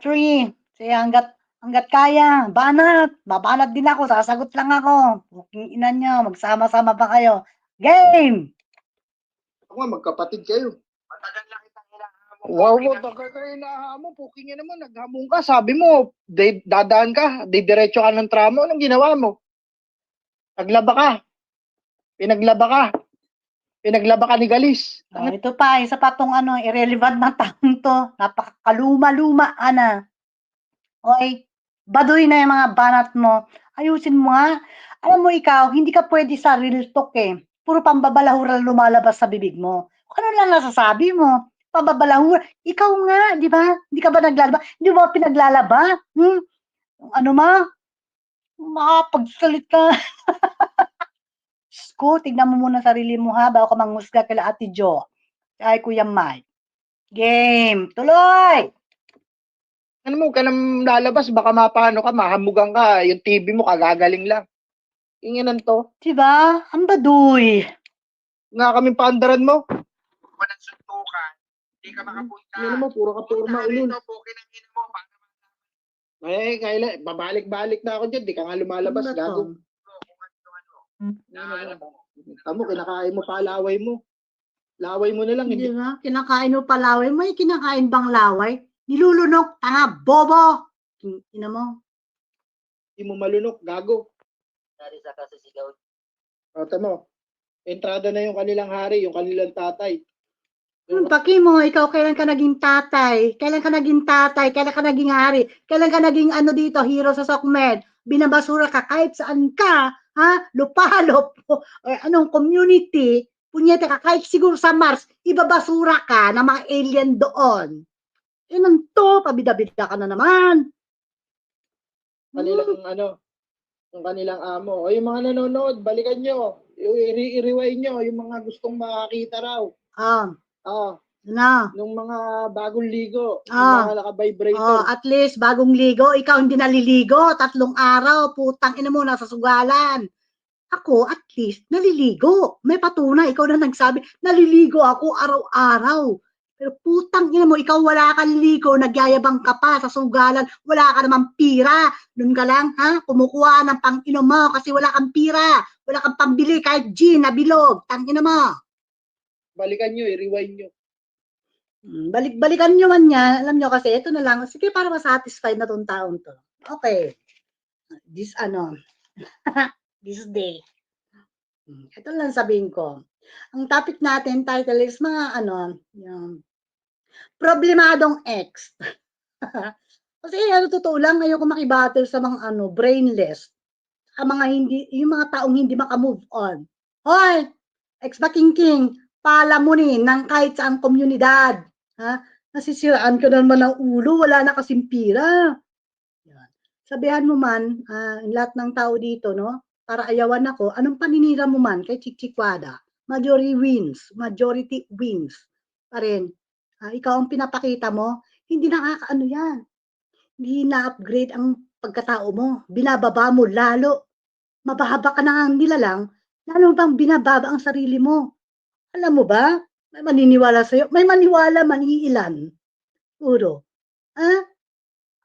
3. Sige, hanggat kaya, banat. Babanat din ako, sasagot lang ako. Puking ina nyo, magsama-sama pa kayo. Game! Ako nga, magkapatid kayo. Matagal na kitang hinahamon. Wow, bakit ka hinahamon? Puking yan naman, naghamon ka. Sabi mo, dadaan ka, didiretso ka ng tramo. Anong ginawa mo? Naglaba ka. Pinaglaba ka ni Galis. Oh, ito pa, isa pa tong irrelevant na taong to. Napakaluma-luma na. Okay, baduy na yung mga banat mo. Ayusin mo nga. Alam mo ikaw, hindi ka pwede sa real talk eh. Puro pambabalahura lumalabas sa bibig mo. Ano lang nasasabi mo? Pambabalahura. Ikaw nga, di ba? Hindi ka ba naglalaba? Hindi mo ba pinaglalaba? Ano ma? Makapagsalita. Ko, tignan mo muna sarili mo ha, bago ka manghusga kila Ate Jo. Ay, Kuya Mike. Game! Tuloy! Ano mo, ka nang lalabas, baka mapano ka, mahamugan ka, yung TV mo, kagagaling lang. Inginan to. Diba? Ang baduy. Nga kaming paandaran mo. Kung walang suntukan, hindi ka makapunta. Ano mo, puro ka purma ulul. Dito, pukin ang ina mo. Eh, kailan, babalik-balik na ako dyan, di ka nga lumalabas, Ano ba to? gago. Naalam mo. Tamo, kinakain mo pa laway mo. Laway mo na lang, hindi. Diba? Kinakain mo pa laway. May kinakain bang laway? Nilulunok, tanga, bobo! Ina mo. Hindi mo malunok, gago. Dari sa kasisigaw. O, tamo, entrada na yung kanilang hari, yung kanilang tatay. Yung paki mo, ikaw kailan ka naging tatay? Kailan ka naging tatay? Kailan ka naging hari? Kailan ka naging dito, hero sa Sokmed? Binabasura ka kahit saan ka, ha? Lupalop, o anong community, punyete ka, kahit siguro sa Mars, ibabasura ka ng mga alien doon. Yan to, pabida-bida ka na naman. Kanilang yung kanilang amo. O yung mga nanonood, balikan nyo. I-rewind nyo, yung mga gustong makakita raw. Nung mga bagong ligo, yung mga naka-vibrator. At least, bagong ligo, ikaw hindi naliligo, 3 araw, putang ina mo, nasa sugalan. Ako, at least, naliligo. May patunay, ikaw na nagsabi, naliligo ako araw-araw. Pero putang ina mo, ikaw wala kang ligo, nagyayabang ka pa sa sugalan, wala ka namang pira. Doon ka lang, ha? Kumukuha ng pang-inom mo kasi wala kang pira. Wala kang pambili kahit gin na bilog. Tangina mo. Balikan nyo, i-rewind nyo. Balikan nyo man yan. Alam nyo kasi, ito na lang. Sige, para masatisfied na tong taon to. Okay. This day. Ito lang sabihin ko. Ang topic natin, title is mga yung problemadong ex. Kasi totoo lang, ayoko makibattle sa mga brainless. Yung mga taong hindi maka-move on. Hoy, ex ba king, palamunin ng kahit saang komunidad. Ha? Nasisiraan ka naman ng ulo, wala na kasing pira. Yan. Sabihan mo man, lahat ng tao dito, no? Para ayawan ako, anong paninira mo man kay Chichikwada? Majority wins pa rin. Ikaw ang pinapakita mo, hindi nakakaano yan. Hindi na-upgrade ang pagkatao mo. Binababa mo lalo. Mabahaba ka na ang nilalang, lalo bang binababa ang sarili mo. Alam mo ba? May maniniwala sa'yo. May maniwala man iilan. Puro.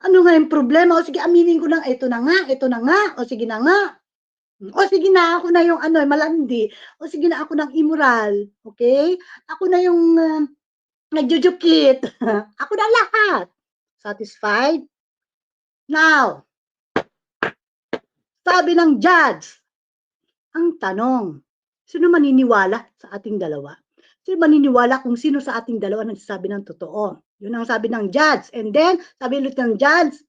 Ano nga yung problema? O sige, aminin ko lang, ito na nga. O sige na nga. O sige na, ako na yung malandi. O sige na, ako ng immoral. Okay? Ako na yung nagjujukit. Ako na lahat. Satisfied? Now, sabi ng judge, ang tanong, sino maniniwala sa ating dalawa? Sino maniniwala kung sino sa ating dalawa nagsasabi ng totoo? Yun ang sabi ng judge. And then, sabi ulit ng judge,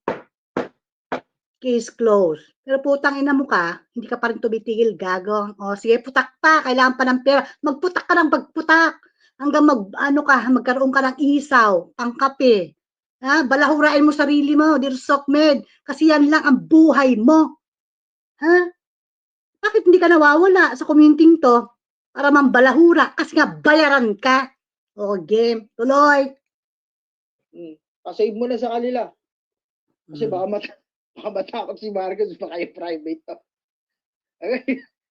case closed. Pero putang ina mo ka, hindi ka pa rin tumitigil, gago. O sige, putak pa, kailangan pa ng pera. Magputak ka ng pagputak. Hanggang magkaroon ka ng isaw, pangkape. Balahurain mo sarili mo, dear Sokmed. Kasi yan lang ang buhay mo. Bakit hindi ka nawawala sa community to para mambalahura? Kasi nga bayaran ka. O game, tuloy. Pasave mo na sa kanila. Kasi baka matakot si Marcos, baka yung private to.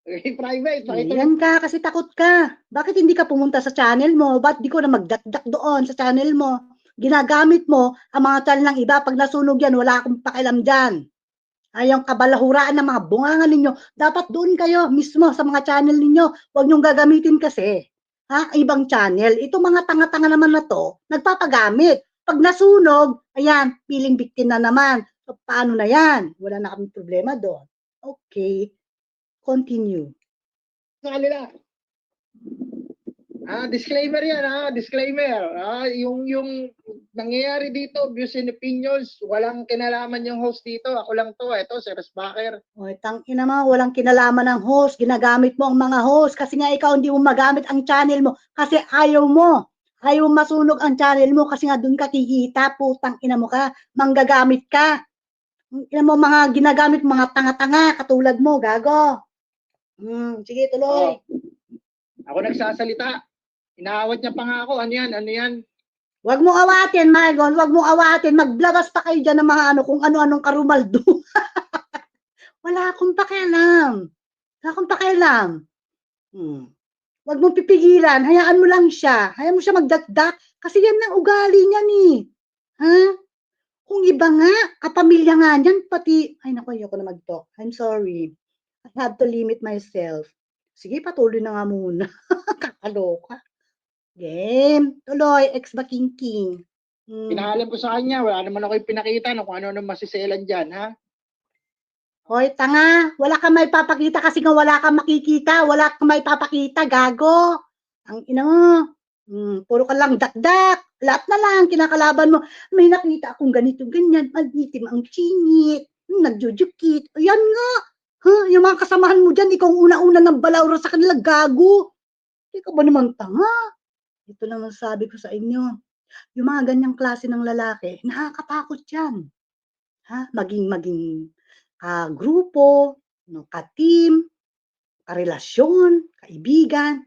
Okay, private. Yan ka, kasi takot ka. Bakit hindi ka pumunta sa channel mo? Ba't di ko na magdakdak doon sa channel mo? Ginagamit mo ang mga channel ng iba. Pag nasunog yan, wala akong pakialam dyan. Yung kabalahuraan ng mga bunganga ninyo, dapat doon kayo mismo sa mga channel ninyo. Huwag nyong gagamitin kasi. Ibang channel. Ito mga tanga-tanga naman na to, nagpapagamit. Pag nasunog, ayan, feeling victim na naman. So, paano na yan? Wala na kami problema doon. Okay. Continue. Sa kanila. Disclaimer yan, disclaimer. Yung nangyayari dito, views and opinions, walang kinalaman yung host dito. Ako lang to, ito, si Resbacher. Oy, tangina mo, walang kinalaman ng host. Ginagamit mo ang mga host kasi nga ikaw hindi mo magamit ang channel mo kasi ayaw mo. Ayaw masunog ang channel mo kasi nga doon ka kikita, putang ina mo ka, manggagamit ka. Ina mo mga ginagamit mga tanga-tanga katulad mo, gago. Sige, tuloy. Ako nagsasalita. Inaawat niya pa nga ako. Ano yan? Ano yan? Wag mo awatin, Margon. Wag mo awatin. Maglabas pa kayo dyan ng mga kung ano-anong karumaldo. Wala akong pakialam. Wala akong pakialam. Wag mo pipigilan. Hayaan mo lang siya. Hayaan mo siya magdakdak. Kasi yan ang ugali niya ni. Kung iba nga, kapamilya nga niyan, pati, ay naku, ayoko na mag-talk. I'm sorry. I have to limit myself. Sige, patuloy na nga muna. Kakaloka. Game. Tuloy, ex-baking-king. Pinaalam ko sa kanya, wala naman ako yung pinakita kung ano masiselan dyan, ha? Hoy, tanga. Wala kang may papakita kasi nga wala kang makikita. Wala kang may papakita, gago. Ang ina mo. Puro ka lang dakdak. Lahat na lang, kinakalaban mo. May nakita akong ganito, ganyan. Malitim ang chingit. Nagjujukit. Ayan nga. Yung mga kasamahan mo dyan, ikaw una-una ng balawra sa kanila, gago. Ikaw ba naman tanga? Ito naman sabi ko sa inyo. Yung mga ganyang klase ng lalaki, nakakatakot yan. Maging grupo, ka-team, karelasyon, kaibigan.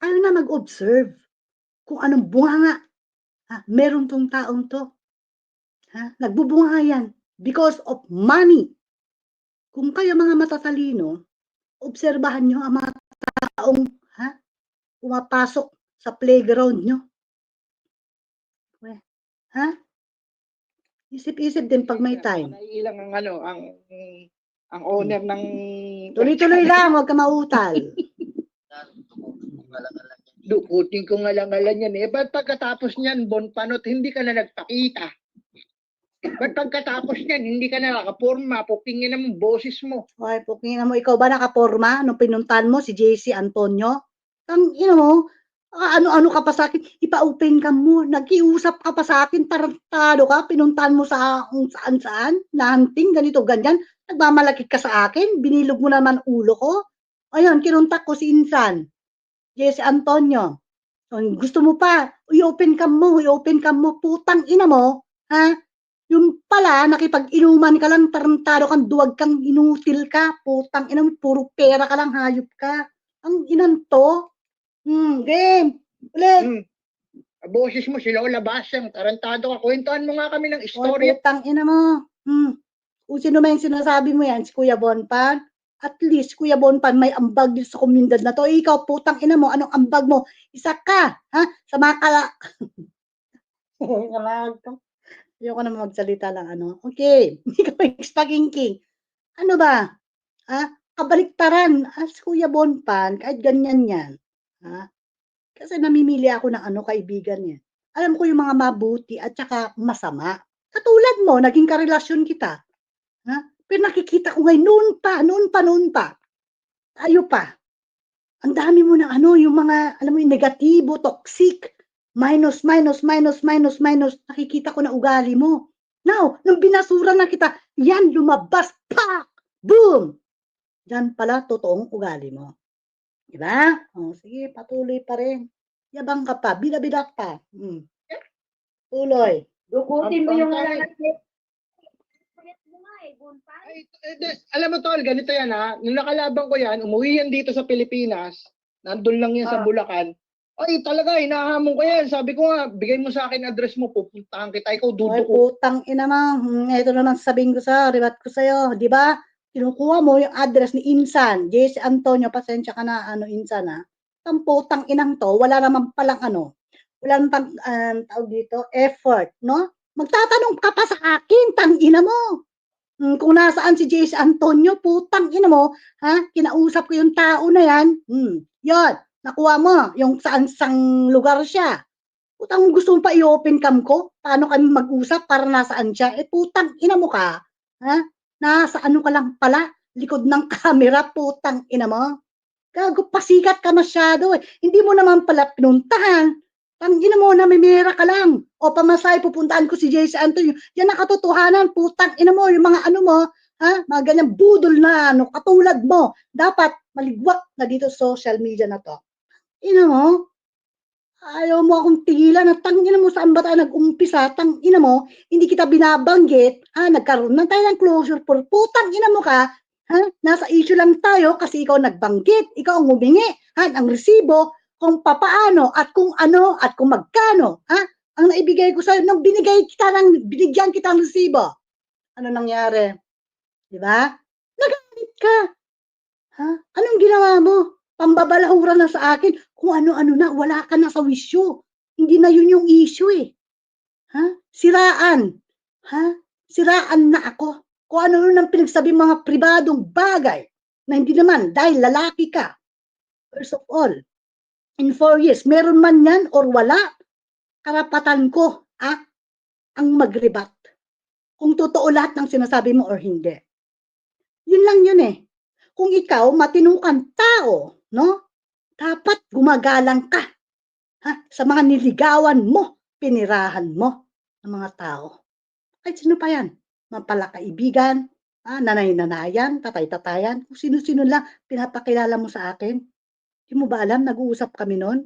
Kayo na mag-observe kung anong bunganga meron tong taong to. Nagbubunga yan because of money. Kung kayo mga matatalino, obserbahan nyo ang mga taong pumapasok sa playground nyo. Isip-isip din pag may time. Naiilang ang owner ng... Tuloy-tuloy lang, huwag ka mautal. Dukutin ko ngalangalan yan eh. Ba't pagkatapos niyan, Bonpanot, hindi ka na nagpakita? Ba't pagkatapos niyan, hindi ka na nakaporma? Pukingin naman boses mo. Okay, pukingin mo. Ikaw ba nakaporma nung pinuntan mo si JC Antonio? Mo, ano-ano ka pa sa akin? Ipa-open ka mo. Nag-iusap ka pa sa akin. Tarantado ka. Pinuntan mo sa kung saan-saan. Nanting, ganito, ganyan. Nagmamalakit ka sa akin. Binilog mo naman ulo ko. Ayun, kinuntak ko si Insan. JC Antonio. Gusto mo pa? I-open cam mo. Putang ina mo. Yung pala, nakipag-inuman ka lang, tarantado kang, duwag kang, inutil ka. Putang ina mo, puro pera ka lang, hayop ka. Ang inan to. Game. Ulit. Boses mo, sila o labasang, tarantado ka. Kwentuhan mo nga kami ng Oy, istorya. putang ina mo. Kung sino man yung sinasabi mo yan, si Kuya Bonpan, at least, Kuya Bonpan, may ambag din sa komunidad na to. Ikaw, putang ina mo, anong ambag mo? Isa ka, sa mga ayoko na magsalita lang, Okay, hindi ka pa king. Ano ba? Kabaliktaran, si Kuya Bonpan, kahit ganyan yan. Kasi namimili ako ng kaibigan niya. Alam ko yung mga mabuti at saka masama. Katulad mo, naging karelasyon kita. Pero nakikita ko ngayon, noon pa. Tayo pa. Ang dami mo ng yung mga, alam mo yung negatibo, toxic, minus. Nakikita ko na ugali mo. Now, nung binasura na kita, yan, lumabas, pak! Boom! Yan pala, totoong ugali mo. Diba? Sige, patuloy pa rin. Yabang ka pa, bida-bida pa. Tuloy. Dukutin mo yung alam mo tol, ganito yan nung nakalaban ko yan, umuwi yan dito sa Pilipinas, nandun lang yan sa Bulacan, ay talaga, hinahamon ko yan, sabi ko nga, bigay mo sa akin address mo, pupuntahan kita, ikaw Ay, duduko. putang ina mo. Ito naman sabihin ko ribat ko sa'yo, di ba? Kinukuha mo yung address ni Insan, JC Antonio, pasensya ka na, Insan ang putang inang to, wala naman palang walang tawag dito, effort, no? Magtatanong ka pa sa akin, tangina mo. Kung nasaan si JC Antonio, putang ina mo, ha? Kinausap ko yung tao na yan. Yun, nakuha mo yung saan-sang lugar siya. Putang gusto mo pa i-open cam ko? Paano kami mag-usap para nasaan siya? Putang ina mo ka. Ha? Nasa ano ka lang pala? Likod ng camera, putang ina mo. Gago, pasikat ka masyado eh. Hindi mo naman pala pinuntahan. Tangina mo, namimira ka lang. O pamasahe, pupuntahan ko si JC Antonio. Yan ang katotohanan, putang ina mo, yung mga ano mo, ha? Mga ganyang budol na ano, katulad mo. Dapat maligwak na dito sa social media na to. Ina mo, ayaw mo akong tigilan na tangina mo saan ba tayo nag-umpisa, tangina mo, hindi kita binabanggit, nagkaroon na tayo ng closure for putang ina mo ka, nasa issue lang tayo kasi ikaw nagbanggit, ikaw ang humingi, ang resibo, kung papaano at kung ano at kung magkano, ang naibigay ko sa'yo, nung binigyan kita ng resibo, ano nangyari? Di ba? Nagalit ka. Anong ginawa mo? Pambabalahura na sa akin. Kung ano-ano na, wala ka na sa wisyo. Hindi na yun yung issue eh. Siraan. Siraan na ako. Kung ano nun ang pinagsabi mga pribadong bagay na hindi naman dahil lalaki ka. First of all, in 4 years, meron man yan or wala, karapatan ko ang mag-rebat. Kung totoo lahat ng sinasabi mo or hindi. Yun lang yun eh. Kung ikaw matinong kang tao, no? Dapat gumagalang ka sa mga niligawan mo, pinirahan mo ng mga tao. Kahit sino pa yan. Mapalakaibigan, nanay-nanayan, tatay-tatayan, kung sino-sino lang pinapakilala mo sa akin. Di mo ba alam, nag-uusap kami noon?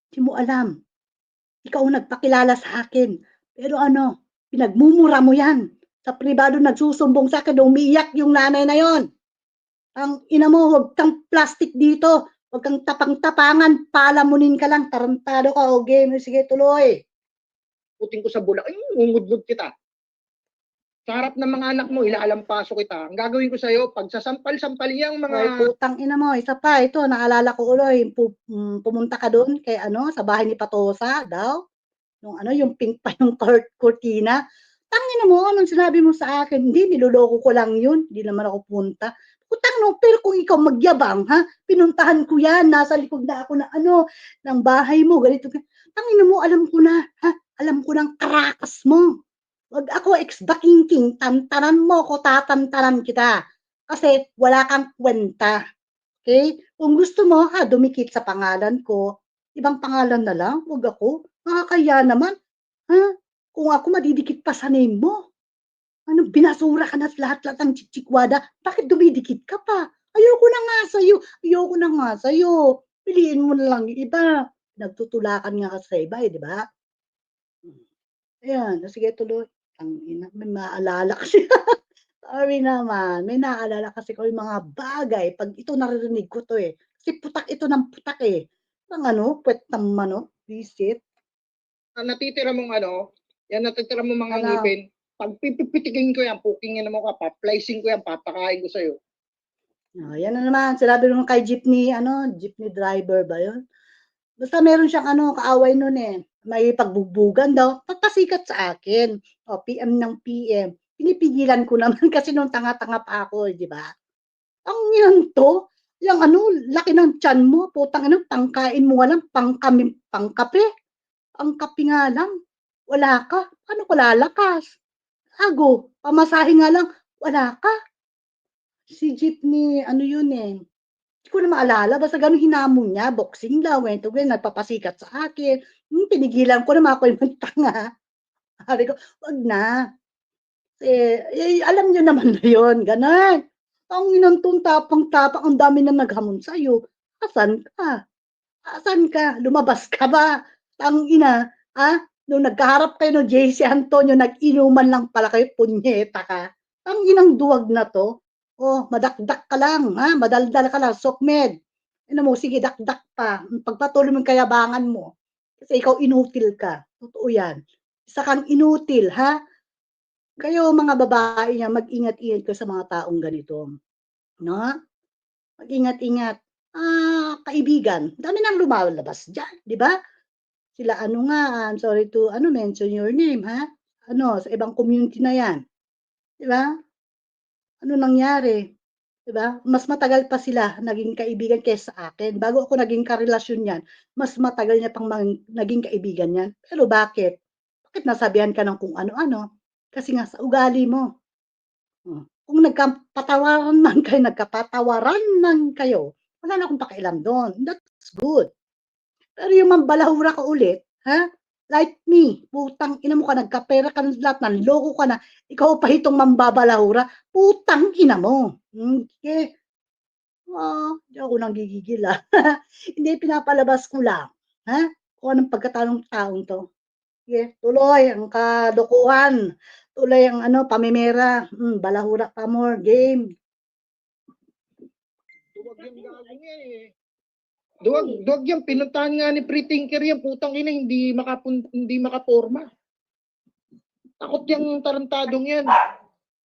Di mo alam. Ikaw nagpakilala sa akin. Pero ano, pinagmumura mo yan. Sa pribado nagsusumbong sa akin, umiiyak yung nanay na yon. Ang ina mo, huwag kang plastic dito. Huwag kang tapang-tapangan. Palamunin ka lang. Tarantado ka. O game. Sige, tuloy. Puting ko sa Bulacan, ngungudgod kita. Sa harap ng mga anak mo, ilaalampaso kita. Ang gagawin ko sa'yo, pag sasampal-sampal yung mga... Ay, putang ina mo. Isa pa, ito, naalala ko uloy. Pumunta ka doon kay sa bahay ni Patosa daw. Yung pink pa yung cortina. Tangina mo, anong sinabi mo sa akin? Hindi, niloloko ko lang yun. Hindi naman ako punta. Putang no, pero kung ikaw magyabang, pinuntahan ko yan, nasa likod na ako ng bahay mo, ganito. Tangina mo, alam ko na, alam ko ng karakas mo. Wag ako ex-bakingking, tantanan mo ko, tatantanan kita. Kasi wala kang kwenta. Okay? Kung gusto mo, dumikit sa pangalan ko, ibang pangalan na lang, wag ako. Nakakaya naman. Kung ako madidikit pa sa name mo. Binasura ka na lahat-lahat ng chichikwada. Bakit dumidikit ka pa? Ayoko na nga sa'yo. Ayoko na nga sa'yo. Piliin mo na lang yung iba. Nagtutulakan nga ka sa iba eh, di ba? Ayan, sige tuloy. May maalala kasi. Sorry naman. May naalala kasi ko yung mga bagay. Pag ito naririnig ko to eh. Kasi putak ito ng putak eh. Ng puwet ng visit. Natitira mong natitira mong mga ngipin. Pag pipitikin ko yan, puking mo ka, paplicing ko yan, papakain ko sa'yo. Yan na naman. Sinabi naman kay jeepney driver ba yun? Basta meron siyang kaaway nun eh. May pagbugbugan daw. Papasikat sa akin. PM ng PM. Pinipigilan ko naman kasi nung tanga-tanga pa ako, di ba? Ang yan to, yung laki ng tiyan mo, putang pangkain mo lang, pangkape. Ang kape nga lang, wala ka. Paano ko lalakas? Pamasahe nga lang, wala ka. Si jeepney, yun eh. Hindi ko na maalala, basta gano'n hinamon niya, boxing daw, ganito, nagpapasikat sa akin. Pinigilan ko naman ako yung tanga. Sabi ko, wag na. Alam niyo naman na yun, gano'n. Ang inantong tapang-tapang, ang dami na naghamon sa'yo. Asan ka? Asan ka? Lumabas ka ba? Tangina, nung nagkaharap kayo ng JC Antonio, nag-inuman lang pala kayo, punyeta ka. Tanginang duwag na to. Madakdak ka lang, madaldal ka lang, sokmed. Mo, sige, dakdak pa. Pagpatuloy mo yung kayabangan mo. Kasi ikaw inutil ka. Totoo yan. Isa kang inutil, Kayo mga babae niya, mag-ingat-ingat ko sa mga taong ganito. No? Mag-ingat-ingat. Kaibigan, dami nang lumalabas dyan, di ba? sila ano nga, I'm sorry to ano mention your name, ha? Ano, sa ibang community na 'yan, 'di ba? Ano nangyari, 'di ba? Mas matagal pa sila naging kaibigan kaysa sa akin. Bago ako naging karelasyon niyan, mas matagal niya pang naging kaibigan niyan. Pero bakit? Bakit nasabihan ka ng kung ano-ano? Kasi nga sa ugali mo. Kung nagkapatawaran man kayo, wala na akong pakialam do'n. That's good. Pero yung mambalahura ka ulit, ha? Like me, putang ina mo ka, nagkapera ka ng lahat, nanloko ka na, ikaw pa itong mambabalahura, putang ina mo. Sige. Di ako nanggigigil, Hindi, pinapalabas ko lang, ha? Kung anong pagkatao ng taong 'to. Sige, tuloy ang kalokohan, tuloy ang ano, pamimera, balahura pa more, game. Duwag yung gagawin yan eh. Duwag yan, pinuntahan nga ni Pre-Tinker yan, putang ina, hindi makaporma. Takot yung tarantadong yan.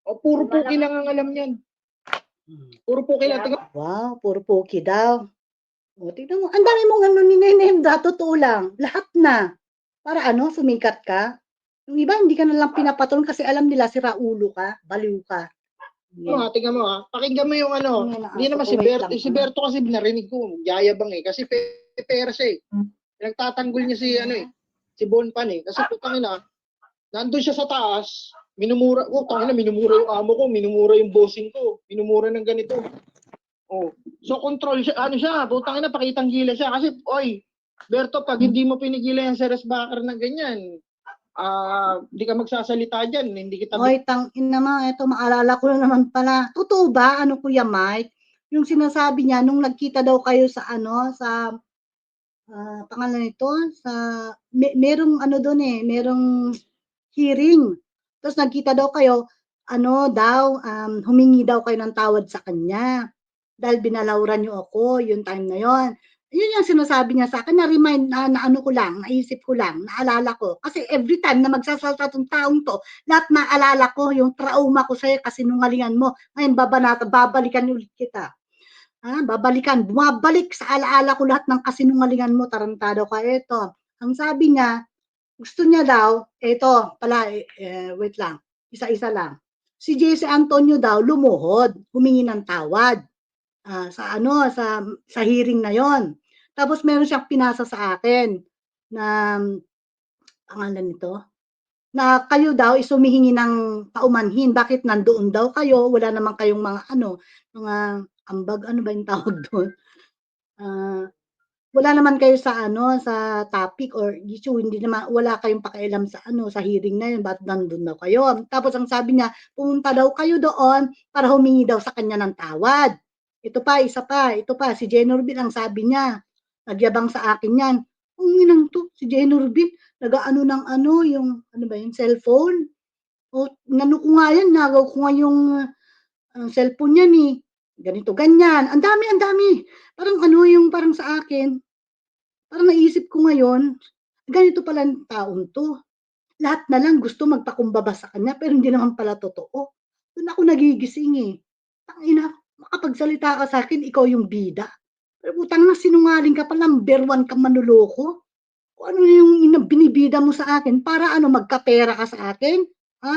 O puro puki lang ang alam yan. Puro puki lang. Wow, puro poki daw. O, tignan mo, ang dami mong ano nine-name totoo lang, lahat na. Para ano, sumikat ka. Yung iba, hindi ka na lang pinapatulong kasi alam nila sira ulo ka, baliw ka. Tingnan mo pakinggan mo yung ano, hindi naman si Berto, si Berto kasi narinig ko, yayabang eh, kasi pera siya eh. Nagtatanggol niya si ano eh, si Bonpan eh, kasi putang ina, nandun siya sa taas, minumura, minumura yung amo ko, minumura yung bossing ko, minumura ng ganito. So control siya, ano siya, putang ina, pakitang gila siya, kasi, oy, Berto, pag hindi mo pinigilan yung Ceres Backer na ganyan, hindi ka magsasalita dyan, hindi kita... Oy, tangin naman, eto maalala ko na naman pala. Totoo ba, ano Kuya Mike? Yung sinasabi niya, nung nagkita daw kayo sa ano, sa, pangalan nito, sa, merong ano doon eh, merong hearing. Tapos nagkita daw kayo, ano daw, humingi daw kayo ng tawad sa kanya. Dahil binalawran niyo ako, yung time na yon. Yun yung sinasabi niya sa akin, na-remind na ano ko lang, naisip ko lang, naalala ko. Kasi every time na magsasalta tong taong to, lahat naalala ko yung trauma ko sa'yo kasi nungalingan mo. Ngayon, babalikan ulit kita. Bumabalik sa alaala ko lahat ng kasinungalingan mo, tarantado ka. Ito, ang sabi niya, gusto niya daw, ito pala, wait lang, isa-isa lang. Si JC Antonio daw lumuhod, humingi ng tawad sa ano, sa hearing na yon. Tapos meron siyang pinasa sa akin na pangalan nito, na kayo daw is humihingi ng paumanhin. Bakit nandoon daw kayo? Wala naman kayong mga ano, mga ambag, ano ba yung tawag doon? Wala naman kayo sa ano, sa topic or issue, hindi naman, wala kayong pakialam sa ano, sa hearing na yun, ba't nandun daw kayo? Tapos ang sabi niya, pumunta daw kayo doon para humingi daw sa kanya ng tawad. Ito pa, isa pa, ito pa, si Jenorvin ang sabi niya, nagyabang sa akin yan. Ang inang to, si Jenorvin, nag-ano ng ano, yung, ano ba yung cellphone? O, nano ko nga yan, nagaw ko nga yung cellphone niya ni, ganito, ganyan. Ang dami, ang dami. Parang ano yung parang sa akin, parang naisip ko ngayon, ganito pala ang taong to. Lahat na lang gusto magpakumbaba sa kanya, pero hindi naman pala totoo. Doon ako nagigising eh. Tangina, makapagsalita ka sa akin, ikaw yung bida. Pero putang na sinungaling ka pa, number 1 ka manuloko. Kung ano yung binibida mo sa akin, para ano, magkapera ka sa akin?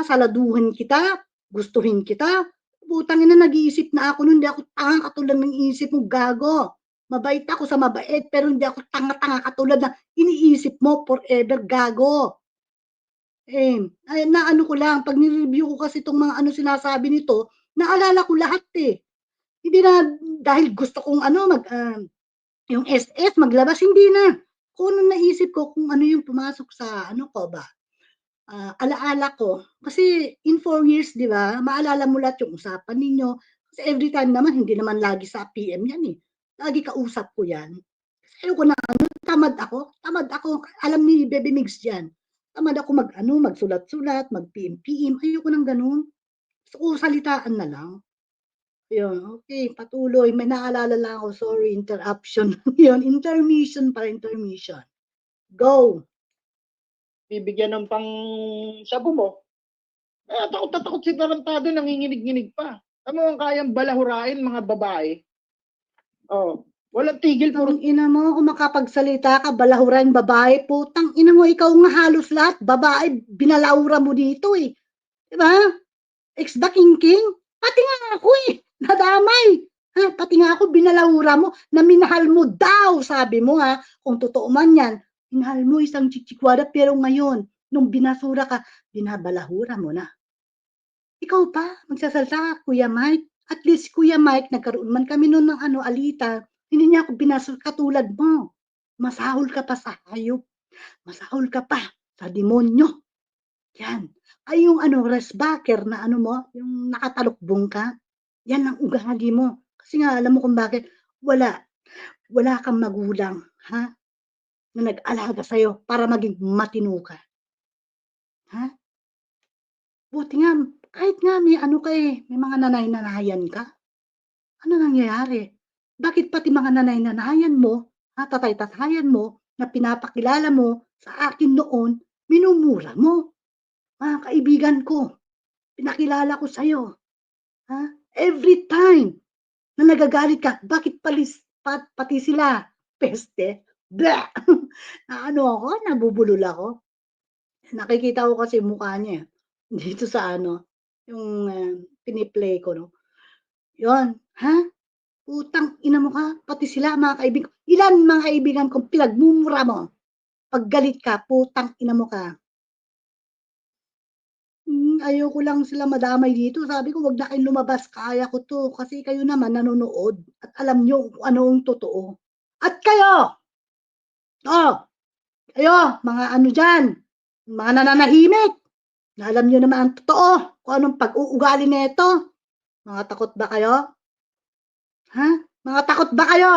Saladuhin kita? Gustuhin kita? Putang ina, nag-iisip na ako nun, hindi ako tanga katulad ng isip mo, gago. Mabait ako sa mabait, pero hindi ako tanga-tanga katulad na iniisip mo forever, gago. Naano ko lang, pag ni-review ko kasi itong mga ano sinasabi nito, naalala ko lahat eh. Hindi na dahil gusto kong ano, yung SS maglabas, hindi na. Kung ano naisip ko, kung ano yung pumasok sa ano ko ba, alaala ko. Kasi in 4 years, di ba, maalala mo lahat yung usapan ninyo. Kasi every time naman, hindi naman lagi sa PM yan eh. Lagi kausap ko yan. Kasi ayoko na ano, tamad ako. Alam ni Baby Migs yan. Tamad ako magsulat-sulat, mag-PM-PM. Ayoko nang ganun. Gusto ko salitaan na lang. Yun, okay, patuloy. May naalala lang ako. Sorry, interruption. Yun, intermission. Go. Bibigyan ng pang sabo mo. Takot na takot si tarantado, nanginginig-nginig pa. Ano ang kayang balahurain mga babae? Walang tigil, puro Putang ina mo, kung makapagsalita ka, balahura yung babae, putang ina mo, ikaw nga halos lahat, babae, binalahura mo dito eh. Diba? Ex ba king? Pati nga ako eh, nadamay. Ha, pati nga ako binalahura mo, na minahal mo daw, sabi mo ha, kung totoo man yan, minahal mo isang chichikwada, pero ngayon, nung binasura ka, binabalahura mo na. Ikaw pa, magsasalta ka, Kuya Mike. At least, Kuya Mike, nagkaroon man kami noon ng alita, hindi niya ako binasura katulad mo. Masahol ka pa sa hayop. Masahol ka pa sa demonyo. Yan. Ay yung resbacker na mo, yung nakatalukbong ka, yan ang ugali mo. Kasi nga, alam mo kung bakit, wala kang magulang, ha? Na nag-alaga sa'yo para maging matino ka. Ha? Buti nga, kahit nga may may mga nanay-nanayan ka. Ano nangyayari? Bakit pati mga nanay-nanayan mo, tatay-tatayan mo, na pinapakilala mo sa akin noon, minumura mo? Mga kaibigan ko, pinakilala ko sa'yo. Ha? Every time na nagagalit ka, bakit pati sila? Peste. Blah! na ako, nabubulol ako. Nakikita ko kasi mukha niya dito sa yung piniplay ko, no? Yon, ha? Putang ina mo ka, pati sila mga kaibigan. Ilan mga kaibigan kong pinagmumura mo? Pag galit ka, putang ina mo ka. Ayoko lang sila madamay dito. Sabi ko, wag na kayong lumabas. Kaya ko to. Kasi kayo naman nanonood. At alam nyo kung ano ang totoo. At kayo! Kayo, mga dyan. Mga nananahimik. Na alam nyo naman ang totoo. Kung anong pag-uugali nito. Mga takot ba kayo? Ha? Mga takot ba kayo?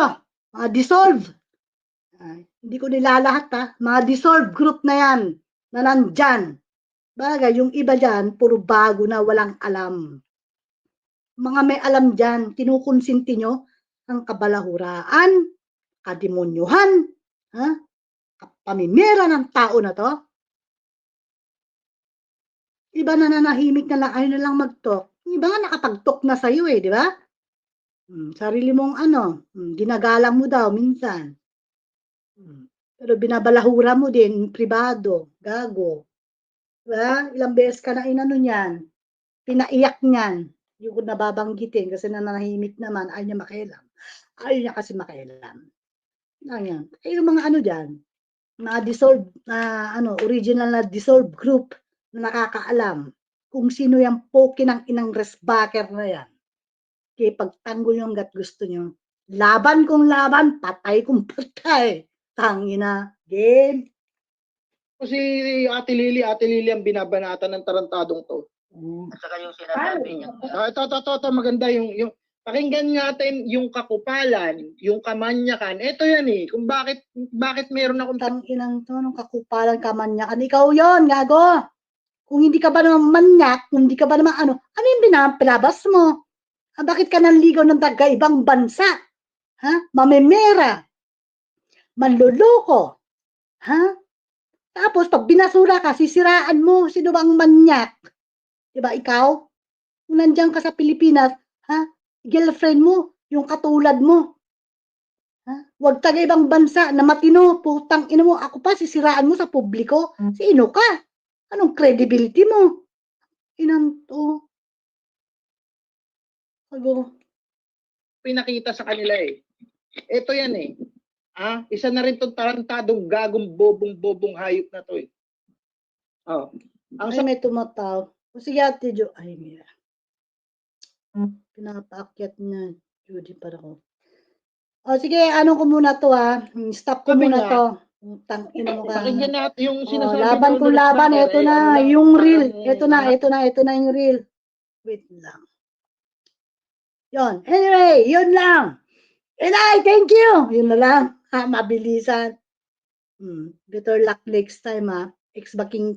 Mga dissolve. Hindi ko nilalahat ha. Mga dissolve group na yan. Na nandyan. Bagay, yung iba dyan, puro bago na walang alam. Mga may alam dyan, kinukonsinti nyo ang kabalahuraan, kademonyuhan, pamimira ng tao na to. Iba na nanahimik na lang, ayaw na lang mag-talk. Iba nga nakapag-talk na sa'yo di ba? Sarili mong ginagalang mo daw minsan. Pero binabalahura mo din, pribado, gago. Diba? Ilang beses ka na niyan. Pinaiyak niyan. Yung ko nababanggitin kasi nananahimik naman, ayaw niya makialam. Ayaw niya kasi makialam. Yan. Yung mga dyan, mga dissolved, original na dissolved group na nakakaalam kung sino yung poke ng inang resbacker na yan. Kaya pagtanggol yung gat gusto nyo. Laban kung laban, patay kung patay. Tangina. Game. si Ate Lily ang binabanatan ng tarantadong to. At saka yung sinasabi niya. Ito, maganda yung pakinggan natin yung kakupalan, yung kamanyakan. Ito yan kung bakit meron akong Tanginang to, nung kakupalan, kamanyakan. Ikaw yon gago. Kung hindi ka ba naman manyak, kung hindi ka ba naman ano yung pinabas mo? Bakit ka nanligaw ng taga-ibang bansa? Mamemera. Manloloko. Tapos, pag binasura ka, sisiraan mo. Sino bang manyak? Diba, ikaw? Kung nandiyan ka sa Pilipinas, girlfriend mo, yung katulad mo. Huwag taga-ibang bansa na matino, putang ina mo. Ako pa, sisiraan mo sa publiko. Sino ka? Anong credibility mo? Inanto. pinakita sa kanila Ito yan isa na rin tong tarantadong gagong bobong hayop na to Ay, may tumataw. O sige, Ate Jo. Ay, mira. Pinapaakyat na Judy para ko. O sige, ko muna to Stop ko muna to. Tang ina mo ka. Pakinggan natin yung sinasabi laban kung laban. Ito na, yung reel. Ito na yung reel. Wait lang. Yon. Anyway, yun lang. Inay, thank you. Yun na lang. Mabilisan. Better luck next time Ex ba king?